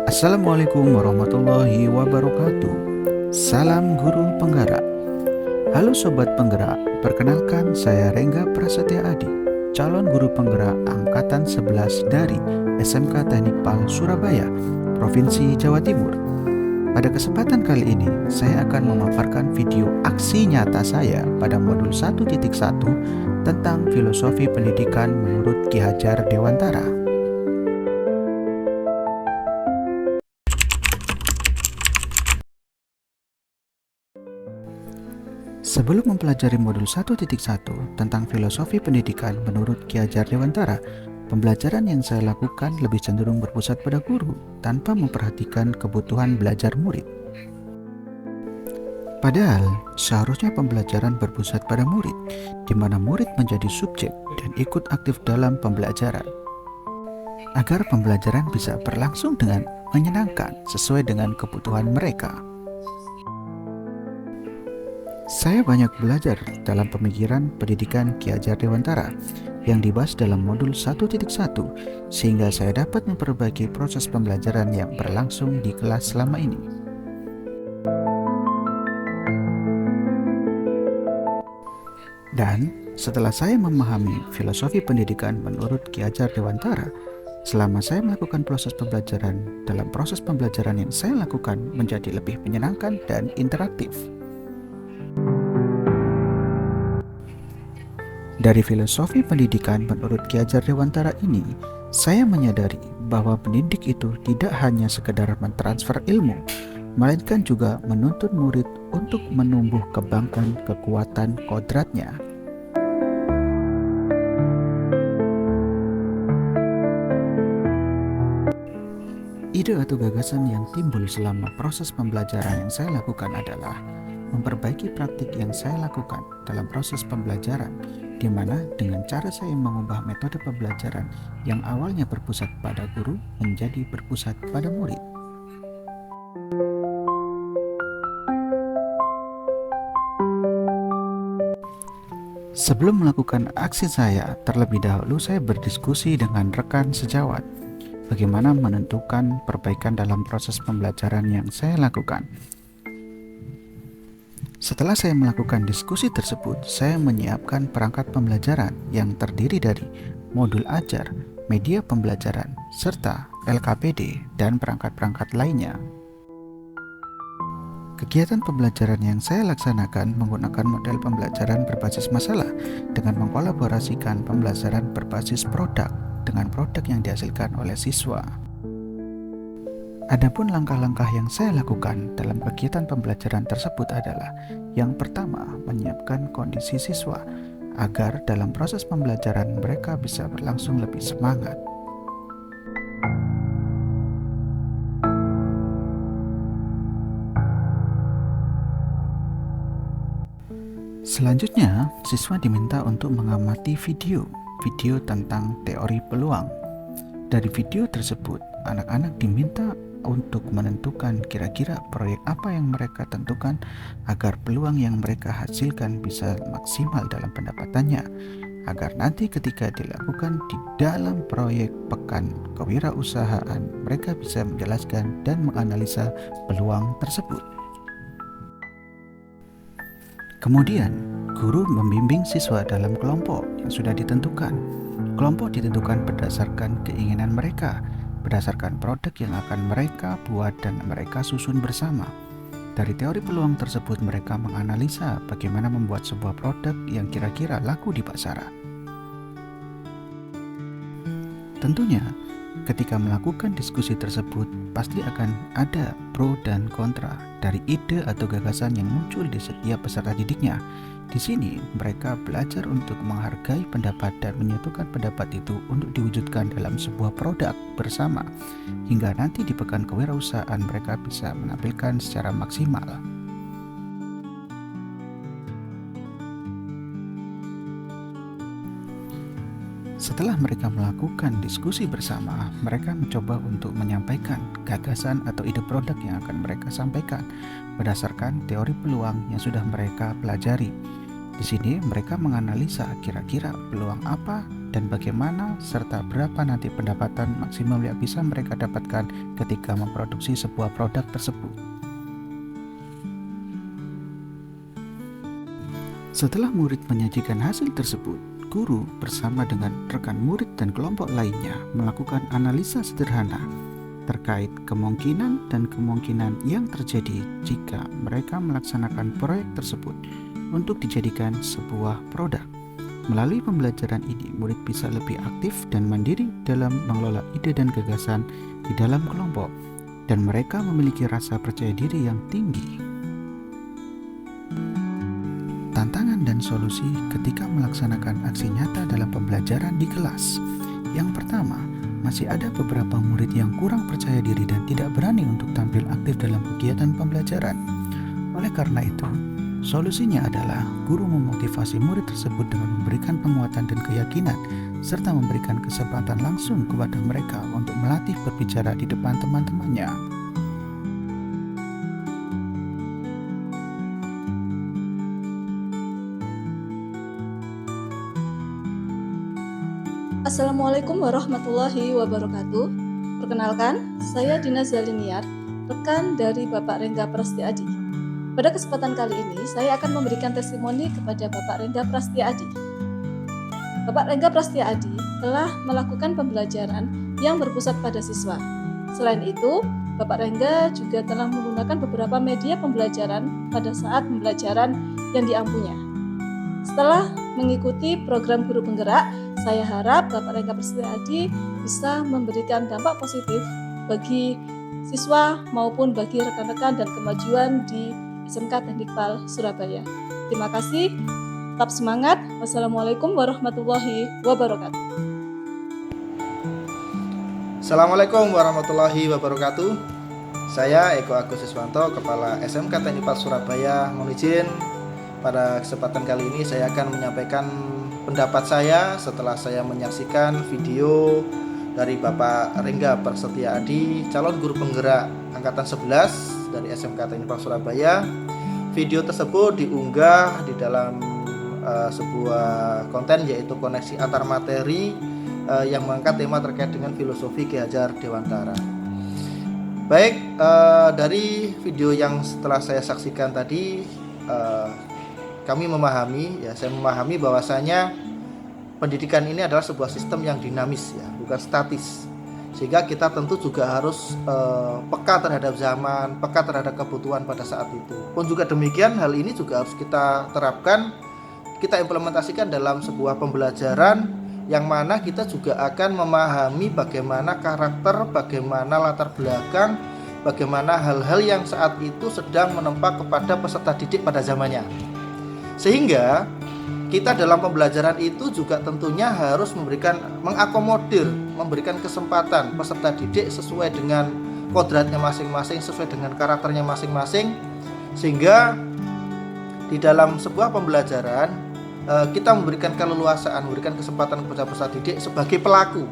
Assalamualaikum warahmatullahi wabarakatuh. Salam guru penggerak. Halo sobat penggerak, perkenalkan saya Rengga Prasetya Adi, calon guru penggerak angkatan 11 dari SMK Teknik PAL Surabaya, Provinsi Jawa Timur. Pada kesempatan kali ini, saya akan memaparkan video aksi nyata saya pada modul 1.1 tentang filosofi pendidikan menurut Ki Hajar Dewantara. Sebelum mempelajari modul 1.1 tentang filosofi pendidikan menurut Ki Hajar Dewantara, pembelajaran yang saya lakukan lebih cenderung berpusat pada guru tanpa memperhatikan kebutuhan belajar murid. Padahal, seharusnya pembelajaran berpusat pada murid, di mana murid menjadi subjek dan ikut aktif dalam pembelajaran. Agar pembelajaran bisa berlangsung dengan menyenangkan sesuai dengan kebutuhan mereka. Saya banyak belajar dalam pemikiran pendidikan Ki Hajar Dewantara yang dibahas dalam modul 1.1 sehingga saya dapat memperbaiki proses pembelajaran yang berlangsung di kelas selama ini. Dan setelah saya memahami filosofi pendidikan menurut Ki Hajar Dewantara, selama saya melakukan proses pembelajaran, dalam proses pembelajaran yang saya lakukan menjadi lebih menyenangkan dan interaktif. Dari filosofi pendidikan menurut Ki Hajar Dewantara ini, saya menyadari bahwa pendidik itu tidak hanya sekedar mentransfer ilmu, melainkan juga menuntun murid untuk menumbuh kembangkan kekuatan kodratnya. Ide atau gagasan yang timbul selama proses pembelajaran yang saya lakukan adalah memperbaiki praktik yang saya lakukan dalam proses pembelajaran, di mana dengan cara saya mengubah metode pembelajaran yang awalnya berpusat pada guru menjadi berpusat pada murid. Sebelum melakukan aksi saya, terlebih dahulu saya berdiskusi dengan rekan sejawat bagaimana menentukan perbaikan dalam proses pembelajaran yang saya lakukan. Setelah saya melakukan diskusi tersebut, saya menyiapkan perangkat pembelajaran yang terdiri dari modul ajar, media pembelajaran, serta LKPD dan perangkat-perangkat lainnya. Kegiatan pembelajaran yang saya laksanakan menggunakan model pembelajaran berbasis masalah dengan mengkolaborasikan pembelajaran berbasis produk dengan produk yang dihasilkan oleh siswa. Adapun langkah-langkah yang saya lakukan dalam kegiatan pembelajaran tersebut adalah yang pertama, menyiapkan kondisi siswa agar dalam proses pembelajaran mereka bisa berlangsung lebih semangat. Selanjutnya, siswa diminta untuk mengamati video tentang teori peluang. Dari video tersebut, anak-anak diminta untuk menentukan kira-kira proyek apa yang mereka tentukan agar peluang yang mereka hasilkan bisa maksimal dalam pendapatannya, agar nanti ketika dilakukan di dalam proyek pekan kewirausahaan mereka bisa menjelaskan dan menganalisa peluang tersebut. Kemudian, guru membimbing siswa dalam kelompok yang sudah ditentukan. Kelompok ditentukan berdasarkan keinginan mereka, berdasarkan produk yang akan mereka buat dan mereka susun bersama. Dari teori peluang tersebut mereka menganalisa bagaimana membuat sebuah produk yang kira-kira laku di pasaran. Tentunya, ketika melakukan diskusi tersebut pasti akan ada pro dan kontra dari ide atau gagasan yang muncul di setiap peserta didiknya. Di sini mereka belajar untuk menghargai pendapat dan menyatukan pendapat itu untuk diwujudkan dalam sebuah produk bersama, hingga nanti di pekan kewirausahaan mereka bisa menampilkan secara maksimal. Setelah mereka melakukan diskusi bersama, mereka mencoba untuk menyampaikan gagasan atau ide produk yang akan mereka sampaikan berdasarkan teori peluang yang sudah mereka pelajari. Di sini mereka menganalisa kira-kira peluang apa dan bagaimana serta berapa nanti pendapatan maksimum yang bisa mereka dapatkan ketika memproduksi sebuah produk tersebut. Setelah murid menyajikan hasil tersebut, guru bersama dengan rekan murid dan kelompok lainnya melakukan analisa sederhana terkait kemungkinan dan kemungkinan yang terjadi jika mereka melaksanakan proyek tersebut untuk dijadikan sebuah produk. Melalui pembelajaran ini, murid bisa lebih aktif dan mandiri dalam mengelola ide dan gagasan di dalam kelompok, dan mereka memiliki rasa percaya diri yang tinggi. Tantangan dan solusi ketika melaksanakan aksi nyata dalam pembelajaran di kelas. Yang pertama, masih ada beberapa murid yang kurang percaya diri dan tidak berani untuk tampil aktif dalam kegiatan pembelajaran. Oleh karena itu, solusinya adalah guru memotivasi murid tersebut dengan memberikan penguatan dan keyakinan, serta memberikan kesempatan langsung kepada mereka untuk melatih berbicara di depan teman-temannya. Assalamualaikum warahmatullahi wabarakatuh. Perkenalkan, saya Dina Zaliniar, rekan dari Bapak Rengga Prastia Adi. Pada kesempatan kali ini, saya akan memberikan testimoni kepada Bapak Rengga Prastia Adi. Bapak Rengga Prastia Adi telah melakukan pembelajaran yang berpusat pada siswa. Selain itu, Bapak Rengga juga telah menggunakan beberapa media pembelajaran pada saat pembelajaran yang diampunya. Setelah mengikuti program Guru Penggerak, saya harap Bapak Rengga Prastia Adi bisa memberikan dampak positif bagi siswa maupun bagi rekan-rekan dan kemajuan di SMK Teknik PAL Surabaya. Terima kasih, tetap semangat. Wassalamualaikum warahmatullahi wabarakatuh. Assalamualaikum warahmatullahi wabarakatuh. Saya Eko Agus Siswanto, Kepala SMK Teknik PAL Surabaya. Mohon izin, pada kesempatan kali ini saya akan menyampaikan pendapat saya setelah saya menyaksikan video dari Bapak Rengga Prastia Adi, calon guru penggerak angkatan 11 dari SMK Teknik PAL Surabaya. Video tersebut diunggah di dalam sebuah konten, yaitu koneksi antar materi yang mengangkat tema terkait dengan filosofi Ki Hajar Dewantara. Baik, dari video yang setelah saya saksikan tadi, saya memahami bahwasanya pendidikan ini adalah sebuah sistem yang dinamis, ya, bukan statis. Sehingga kita tentu juga harus peka terhadap zaman, peka terhadap kebutuhan pada saat itu. Pun juga demikian, hal ini juga harus kita terapkan, kita implementasikan dalam sebuah pembelajaran yang mana kita juga akan memahami bagaimana karakter, bagaimana latar belakang, bagaimana hal-hal yang saat itu sedang menempa kepada peserta didik pada zamannya. Sehingga kita dalam pembelajaran itu juga tentunya harus mengakomodir, memberikan kesempatan peserta didik sesuai dengan kodratnya masing-masing, sesuai dengan karakternya masing-masing. Sehingga di dalam sebuah pembelajaran kita memberikan keleluasaan, memberikan kesempatan kepada peserta didik sebagai pelaku,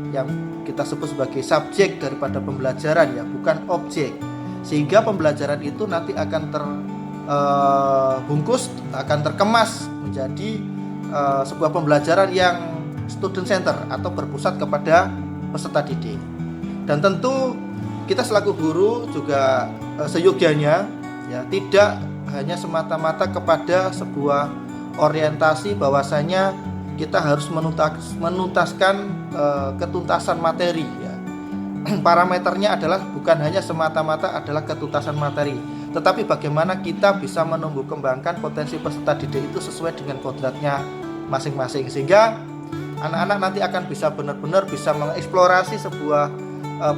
yang kita sebut sebagai subjek daripada pembelajaran, ya, bukan objek. Sehingga pembelajaran itu nanti akan bungkus, akan terkemas menjadi sebuah pembelajaran yang student center atau berpusat kepada peserta didik. Dan tentu kita selaku guru juga seyogianya, ya, tidak hanya semata-mata kepada sebuah orientasi bahwasanya kita harus menuntaskan ketuntasan materi, ya. Parameternya adalah bukan hanya semata-mata adalah ketuntasan materi, tetapi bagaimana kita bisa menumbuh kembangkan potensi peserta didik itu sesuai dengan kodratnya masing-masing, sehingga anak-anak nanti akan bisa benar-benar bisa mengeksplorasi sebuah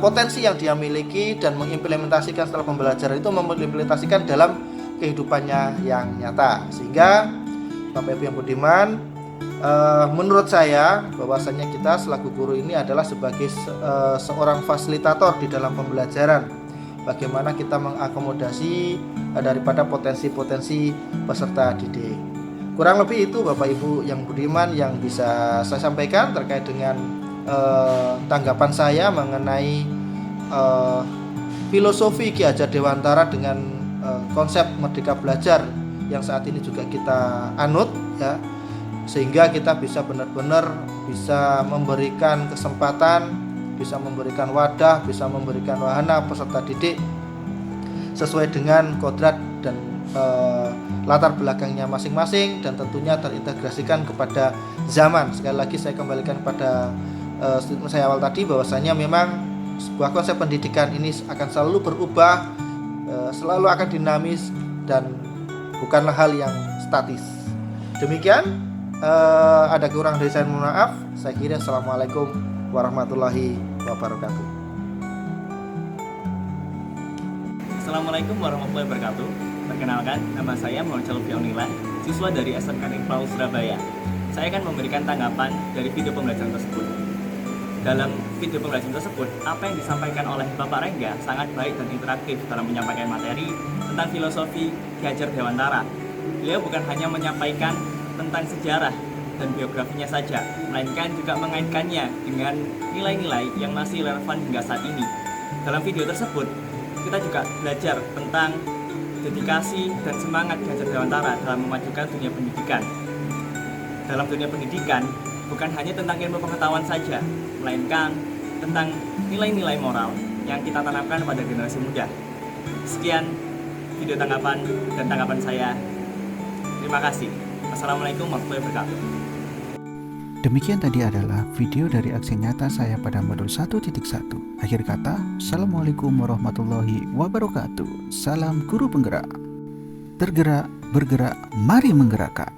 potensi yang dia miliki dan mengimplementasikan setelah pembelajaran itu, mengimplementasikan dalam kehidupannya yang nyata. Sehingga Bapak Ibu yang budiman, menurut saya bahwasanya kita selaku guru ini adalah sebagai seorang fasilitator di dalam pembelajaran. Bagaimana kita mengakomodasi daripada potensi-potensi peserta didik. Kurang lebih itu Bapak Ibu yang budiman yang bisa saya sampaikan terkait dengan tanggapan saya mengenai filosofi Ki Hajar Dewantara dengan konsep Merdeka Belajar yang saat ini juga kita anut ya, sehingga kita bisa benar-benar bisa memberikan kesempatan, bisa memberikan wadah, bisa memberikan wahana peserta didik sesuai dengan kodrat dan latar belakangnya masing-masing, dan tentunya terintegrasikan kepada zaman. Sekali lagi saya kembalikan pada statement saya awal tadi, bahwasanya memang sebuah konsep pendidikan ini akan selalu berubah, selalu akan dinamis dan bukanlah hal yang statis. Demikian, ada kurang dari saya, mohon maaf. Saya kira assalamualaikum warahmatullahi wabarakatuh. Assalamualaikum warahmatullahi wabarakatuh. Perkenalkan, nama saya Muhammad Calufia Unila, siswa dari SMK Ningpau Surabaya. Saya akan memberikan tanggapan dari video pembelajaran tersebut. Dalam video pembelajaran tersebut, apa yang disampaikan oleh Bapak Rengga sangat baik dan interaktif dalam menyampaikan materi tentang filosofi Ki Hajar Dewantara. Beliau bukan hanya menyampaikan tentang sejarah dan biografinya saja, melainkan juga mengaitkannya dengan nilai-nilai yang masih relevan hingga saat ini. Dalam video tersebut, kita juga belajar tentang dedikasi dan semangat Ki Hajar Dewantara dalam memajukan dunia pendidikan. Dalam dunia pendidikan, bukan hanya tentang ilmu pengetahuan saja, melainkan tentang nilai-nilai moral yang kita tanamkan pada generasi muda. Sekian video tanggapan dan tanggapan saya. Terima kasih. Assalamualaikum warahmatullahi wabarakatuh. Demikian tadi adalah video dari aksi nyata saya pada modul 1.1. Akhir kata, Assalamualaikum warahmatullahi wabarakatuh. Salam guru penggerak. Tergerak, bergerak, mari menggerakkan.